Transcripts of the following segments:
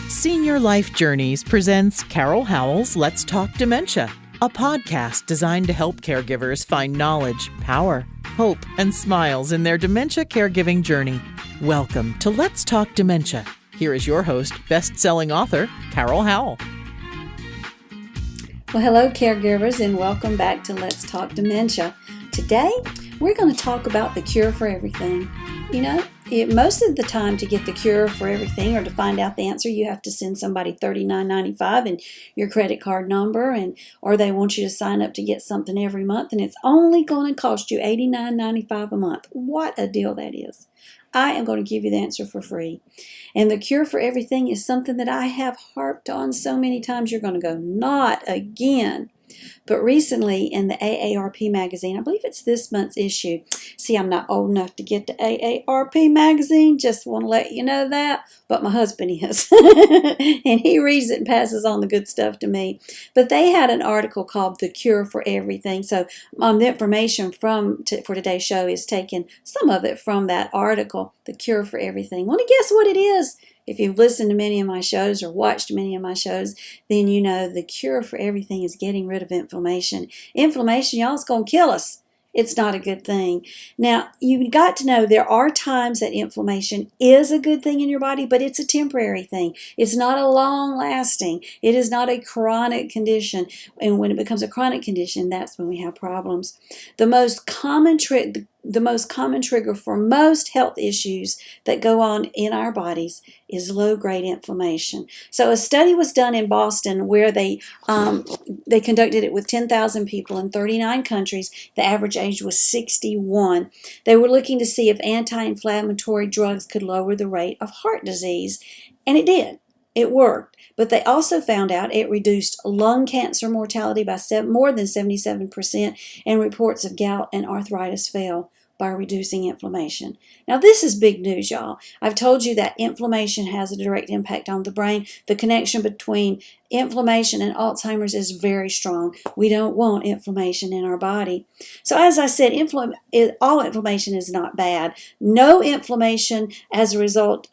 Senior Life Journeys presents Carol Howell's Let's Talk Dementia, a podcast designed to help caregivers find knowledge, power, hope, and smiles in their dementia caregiving journey. Welcome to Let's Talk Dementia. Here is your host, best-selling author, Carol Howell. Well, hello, caregivers, and welcome back to Let's Talk Dementia. Today, we're going to talk about the cure for everything. You know, most of the time to get the cure for everything or to find out the answer, you have to send somebody $39.95 and your credit card number, or they want you to sign up to get something every month, and it's only going to cost you $89.95 a month. What a deal that is. I am going to give you the answer for free. And the cure for everything is something that I have harped on so many times, you're going to go, not again. But recently in the AARP magazine, I believe it's this month's issue. See, I'm not old enough to get the AARP magazine, just want to let you know that. But my husband is. And he reads it and passes on the good stuff to me. But they had an article called The Cure for Everything. So the information for today's show is taken, some of it from that article, The Cure for Everything. Want to guess what it is? If you've listened to many of my shows or watched many of my shows, then you know the cure for everything is getting rid of inflammation. Inflammation, y'all, is going to kill us. It's not a good thing. Now, you've got to know there are times that inflammation is a good thing in your body, but it's a temporary thing. It's not a long-lasting. It is not a chronic condition. And when it becomes a chronic condition, that's when we have problems. The most common trigger for most health issues that go on in our bodies is low-grade inflammation. So a study was done in Boston where they conducted it with 10,000 people in 39 countries. The average age was 61. They were looking to see if anti-inflammatory drugs could lower the rate of heart disease, and it did. It worked. But they also found out it reduced lung cancer mortality by more than 77%, and reports of gout and arthritis fell by reducing inflammation. Now, this is big news, y'all. I've told you that inflammation has a direct impact on the brain. The connection between inflammation and Alzheimer's is very strong. We don't want inflammation in our body. So as I said, all inflammation is not bad. No inflammation as a result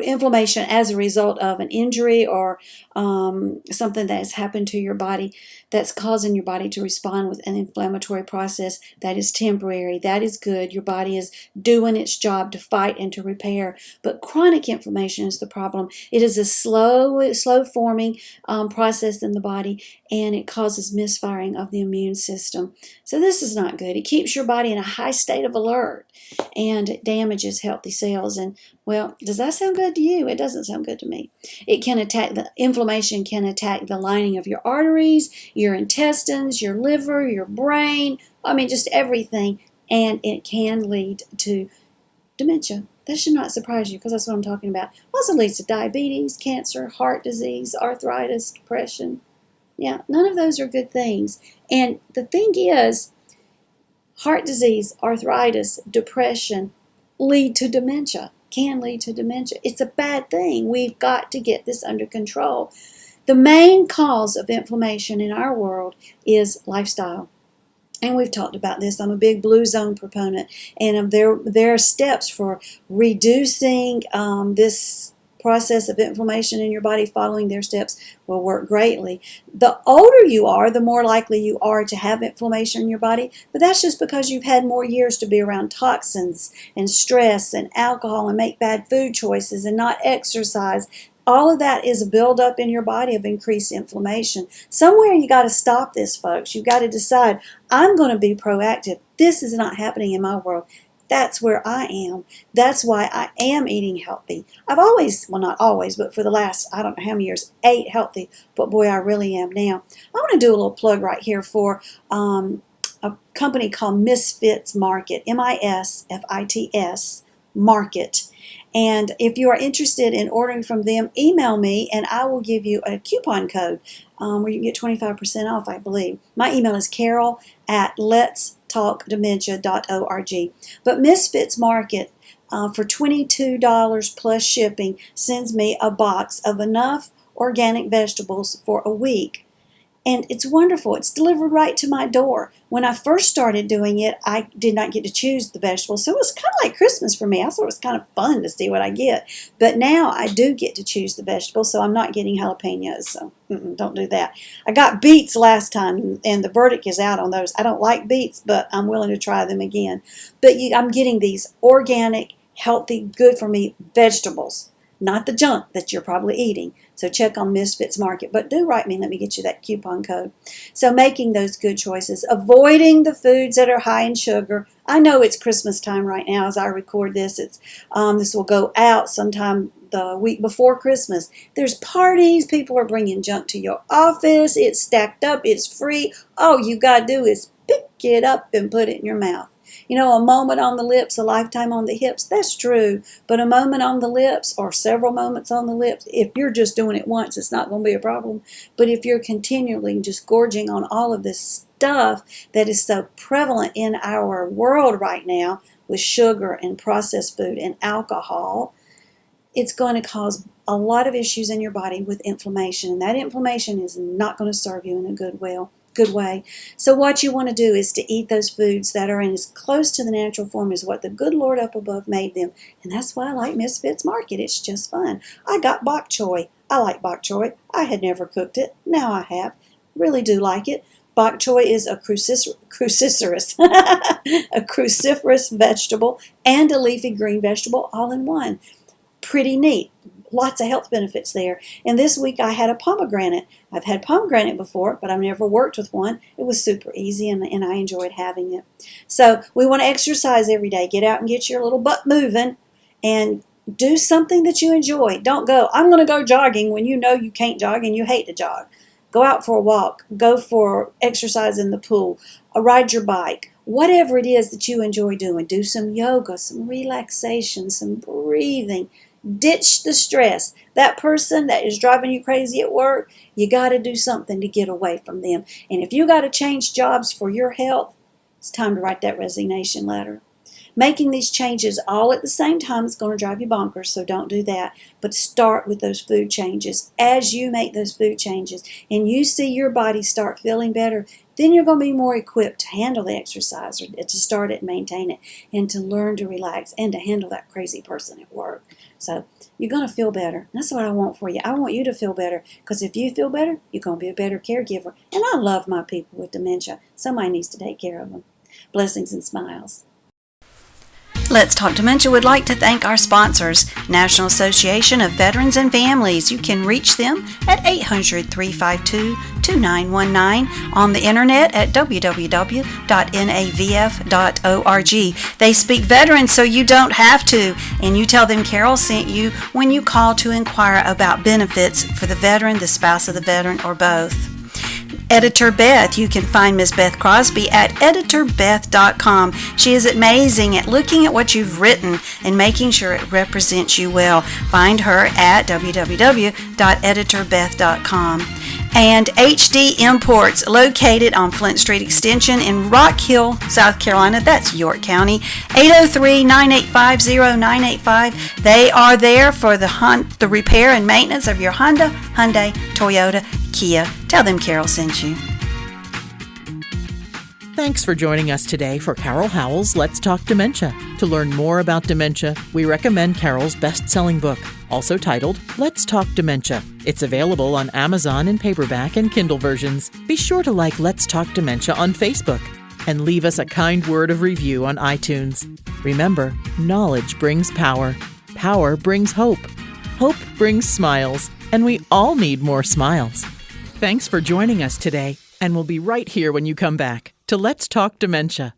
inflammation as a result of an injury or something that has happened to your body that's causing your body to respond with an inflammatory process that is temporary. That is good. Your body is doing its job to fight and to repair. But chronic inflammation is the problem. It is a slow forming process in the body, and it causes misfiring of the immune system. So this is not good. It keeps your body in a high state of alert, and it damages healthy cells. And well, does that sound good to you? It doesn't sound good to me. Inflammation can attack the lining of your arteries, your intestines, your liver, your brain, just everything, and it can lead to dementia. That should not surprise you, because that's what I'm talking about. Also leads to diabetes, cancer, heart disease, arthritis, depression. Yeah, none of those are good things. And the thing is, heart disease, arthritis, depression lead to dementia. Can lead to dementia. It's a bad thing. We've got to get this under control. The main cause of inflammation in our world is lifestyle. And we've talked about this. I'm a big Blue Zone proponent. And there are steps for reducing this process of inflammation in your body. Following their steps will work greatly. The older you are, the more likely you are to have inflammation in your body, but that's just because you've had more years to be around toxins and stress and alcohol and make bad food choices and not exercise. All of that is a buildup in your body of increased inflammation. Somewhere you got to stop this, folks. You've got to decide, I'm going to be proactive. This is not happening in my world. That's where I am. That's why I am eating healthy. I've always, well, not always, but for the last, I don't know how many years, ate healthy. But boy, I really am now. I want to do a little plug right here for a company called Misfits Market, MISFITS Market. And if you are interested in ordering from them, email me and I will give you a coupon code where you can get 25% off, I believe. My email is carol@letstalkdementia.org. But Misfits Market, for $22 plus shipping, sends me a box of enough organic vegetables for a week. And it's wonderful. It's delivered right to my door. When I first started doing it, I did not get to choose the vegetables. So it was kind of like Christmas for me. I thought it was kind of fun to see what I get. But now I do get to choose the vegetables, so I'm not getting jalapenos. So don't do that. I got beets last time, and the verdict is out on those. I don't like beets, but I'm willing to try them again. But I'm getting these organic, healthy, good for me vegetables, not the junk that you're probably eating. So check on Misfits Market. But do write me. Let me get you that coupon code. So making those good choices. Avoiding the foods that are high in sugar. I know it's Christmas time right now as I record this. This will go out sometime the week before Christmas. There's parties. People are bringing junk to your office. It's stacked up. It's free. All you got to do is pick it up and put it in your mouth. You know, a moment on the lips, a lifetime on the hips. That's true. But a moment on the lips or several moments on the lips, if you're just doing it once, it's not going to be a problem. But if you're continually just gorging on all of this stuff that is so prevalent in our world right now with sugar and processed food and alcohol, it's going to cause a lot of issues in your body with inflammation. And that inflammation is not going to serve you in a good way. So what you want to do is to eat those foods that are in as close to the natural form as what the good Lord up above made them. And that's why I like Misfits Market. It's just fun. I got bok choy. I like bok choy. I had never cooked it. Now I have. Really do like it. Bok choy is a cruciferous a cruciferous vegetable and a leafy green vegetable all in one. Pretty neat. Lots of health benefits there. And this week I had a pomegranate. I've had pomegranate before, but I've never worked with one. It was super easy, and I enjoyed having it. So we want to exercise every day. Get out and get your little butt moving and do something that you enjoy. Don't go, I'm going to go jogging when you know you can't jog and you hate to jog. Go out for a walk. Go for exercise in the pool. Ride your bike. Whatever it is that you enjoy doing. Do some yoga, some relaxation, some breathing. Ditch the stress. That person that is driving you crazy at work, you got to do something to get away from them. And if you got to change jobs for your health, it's time to write that resignation letter. Making these changes all at the same time is going to drive you bonkers, so don't do that. But start with those food changes. As you make those food changes and you see your body start feeling better, then you're going to be more equipped to handle the exercise or to start it and maintain it and to learn to relax and to handle that crazy person at work. So you're going to feel better. That's what I want for you. I want you to feel better because if you feel better, you're going to be a better caregiver. And I love my people with dementia. Somebody needs to take care of them. Blessings and smiles. Let's Talk Dementia would like to thank our sponsors, National Association of Veterans and Families. You can reach them at 800-352-2919, on the internet at www.navf.org. They speak veterans so you don't have to, and you tell them Carol sent you when you call to inquire about benefits for the veteran, the spouse of the veteran, or both. Editor Beth. You can find Ms. Beth Crosby at editorbeth.com. She is amazing at looking at what you've written and making sure it represents you well. Find her at www.editorbeth.com. And HD Imports, located on Flint Street Extension in Rock Hill, South Carolina. That's York County. 803-985-0985. They are there for the repair and maintenance of your Honda, Hyundai, Toyota, Kia. Tell them Carol sent you. Thanks for joining us today for Carol Howell's Let's Talk Dementia. To learn more about dementia, we recommend Carol's best-selling book, also titled Let's Talk Dementia. It's available on Amazon in paperback and Kindle versions. Be sure to like Let's Talk Dementia on Facebook and leave us a kind word of review on iTunes. Remember, knowledge brings power. Power brings hope. Hope brings smiles. And we all need more smiles. Thanks for joining us today, and we'll be right here when you come back to Let's Talk Dementia.